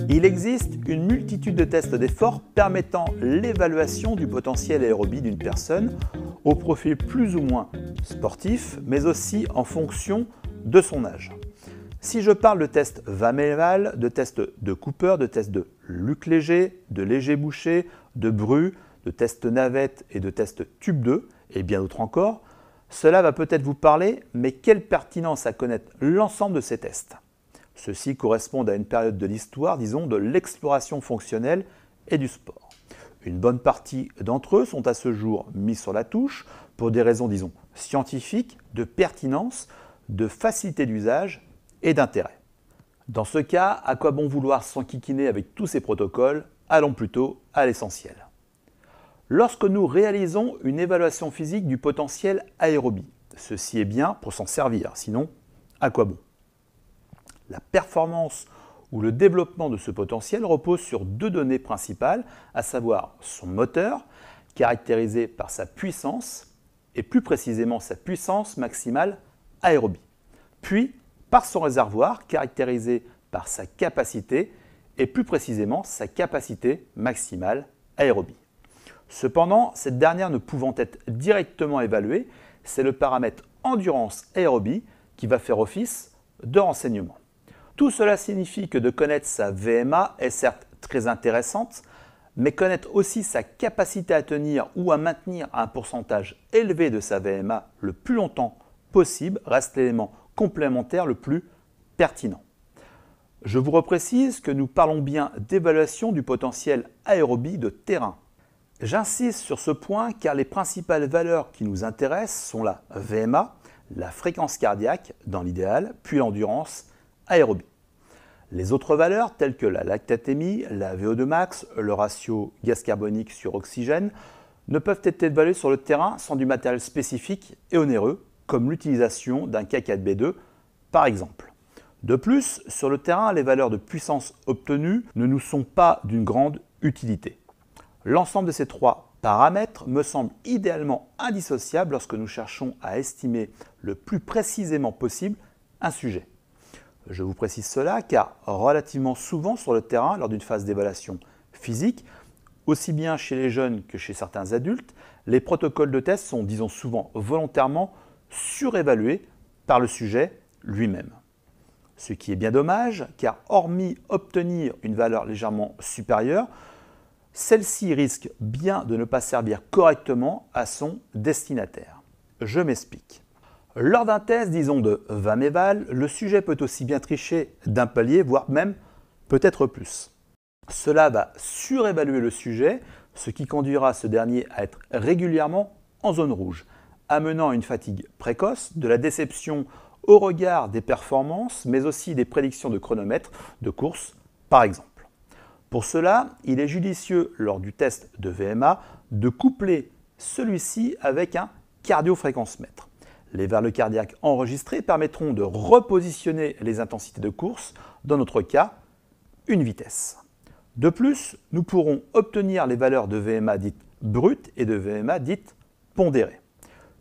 Il existe une multitude de tests d'effort permettant l'évaluation du potentiel aérobie d'une personne au profil plus ou moins sportif, mais aussi en fonction de son âge. Si je parle de tests Van-Eval, de tests de Cooper, de tests de Luc Léger, de Léger-Boucher, de Bru, de tests Navette et de tests Tube 2, et bien d'autres encore, cela va peut-être vous parler, mais quelle pertinence à connaître l'ensemble de ces tests? Ceux-ci correspondent à une période de l'histoire, disons, de l'exploration fonctionnelle et du sport. Une bonne partie d'entre eux sont à ce jour mis sur la touche pour des raisons, disons, scientifiques, de pertinence, de facilité d'usage et d'intérêt. Dans ce cas, à quoi bon vouloir s'enquiquiner avec tous ces protocoles? Allons plutôt à l'essentiel. Lorsque nous réalisons une évaluation physique du potentiel aérobie, ceci est bien pour s'en servir, sinon, à quoi bon? La performance ou le développement de ce potentiel repose sur deux données principales, à savoir son moteur, caractérisé par sa puissance, et plus précisément sa puissance maximale aérobie, puis par son réservoir, caractérisé par sa capacité, et plus précisément sa capacité maximale aérobie. Cependant, cette dernière ne pouvant être directement évaluée, c'est le paramètre endurance aérobie qui va faire office de renseignement. Tout cela signifie que de connaître sa VMA est certes très intéressante, mais connaître aussi sa capacité à tenir ou à maintenir un pourcentage élevé de sa VMA le plus longtemps possible reste l'élément complémentaire le plus pertinent. Je vous reprécise que nous parlons bien d'évaluation du potentiel aérobie de terrain. J'insiste sur ce point car les principales valeurs qui nous intéressent sont la VMA, la fréquence cardiaque dans l'idéal, puis l'endurance aérobie. Les autres valeurs telles que la lactatémie, la VO2 max, le ratio gaz carbonique sur oxygène ne peuvent être évaluées sur le terrain sans du matériel spécifique et onéreux, comme l'utilisation d'un K4B2 par exemple. De plus, sur le terrain, les valeurs de puissance obtenues ne nous sont pas d'une grande utilité. L'ensemble de ces trois paramètres me semble idéalement indissociable lorsque nous cherchons à estimer le plus précisément possible un sujet. Je vous précise cela car relativement souvent sur le terrain, lors d'une phase d'évaluation physique, aussi bien chez les jeunes que chez certains adultes, les protocoles de test sont, disons souvent volontairement, surévalués par le sujet lui-même. Ce qui est bien dommage car hormis obtenir une valeur légèrement supérieure, celle-ci risque bien de ne pas servir correctement à son destinataire. Je m'explique. Lors d'un test, disons de Van-Eval, le sujet peut aussi bien tricher d'un palier, voire même peut-être plus. Cela va surévaluer le sujet, ce qui conduira ce dernier à être régulièrement en zone rouge, amenant à une fatigue précoce, de la déception au regard des performances, mais aussi des prédictions de chronomètre de course, par exemple. Pour cela, il est judicieux, lors du test de VMA, de coupler celui-ci avec un cardiofréquencemètre. Les valeurs cardiaques enregistrées permettront de repositionner les intensités de course, dans notre cas, une vitesse. De plus, nous pourrons obtenir les valeurs de VMA dites brutes et de VMA dites pondérées.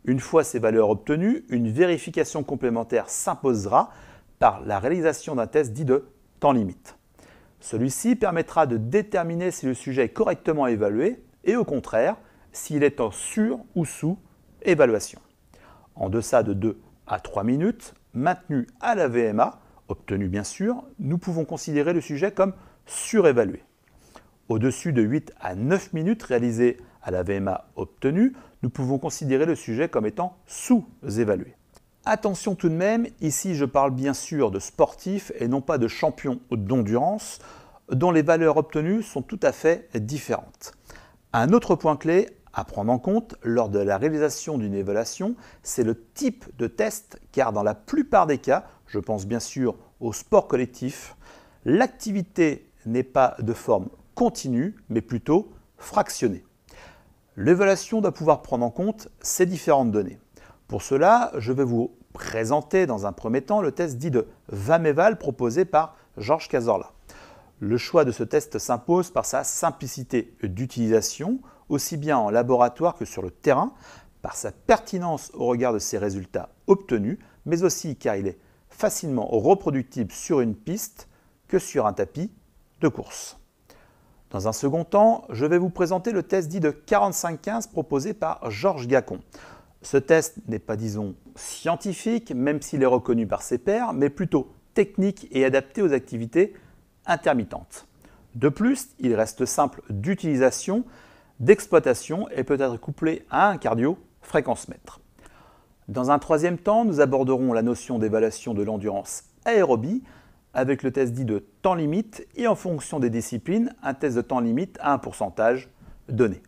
Une fois ces valeurs obtenues, une vérification complémentaire s'imposera par la réalisation d'un test dit de temps limite. Celui-ci permettra de déterminer si le sujet est correctement évalué et au contraire, s'il est en sur- ou sous-évaluation. En deçà de 2 à 3 minutes, maintenu à la VMA, obtenu bien sûr, nous pouvons considérer le sujet comme surévalué. Au-dessus de 8 à 9 minutes réalisées à la VMA obtenue, nous pouvons considérer le sujet comme étant sous-évalué. Attention tout de même, ici je parle bien sûr de sportifs et non pas de champions d'endurance, dont les valeurs obtenues sont tout à fait différentes. Un autre point clé à prendre en compte lors de la réalisation d'une évaluation, c'est le type de test, car dans la plupart des cas, je pense bien sûr au sport collectif, l'activité n'est pas de forme continue, mais plutôt fractionnée. L'évaluation doit pouvoir prendre en compte ces différentes données. Pour cela, je vais vous présenter dans un premier temps le test dit de Van-Eval proposé par Georges Cazorla. Le choix de ce test s'impose par sa simplicité d'utilisation, aussi bien en laboratoire que sur le terrain, par sa pertinence au regard de ses résultats obtenus, mais aussi car il est facilement reproductible sur une piste que sur un tapis de course. Dans un second temps, je vais vous présenter le test dit de 45-15 proposé par Georges Gacon. Ce test n'est pas, disons, scientifique, même s'il est reconnu par ses pairs, mais plutôt technique et adapté aux activités intermittentes. De plus, il reste simple d'utilisation, d'exploitation et peut être couplé à un cardio fréquence-mètre. Dans un troisième temps, nous aborderons la notion d'évaluation de l'endurance aérobie avec le test dit de temps limite et en fonction des disciplines, un test de temps limite à un pourcentage donné.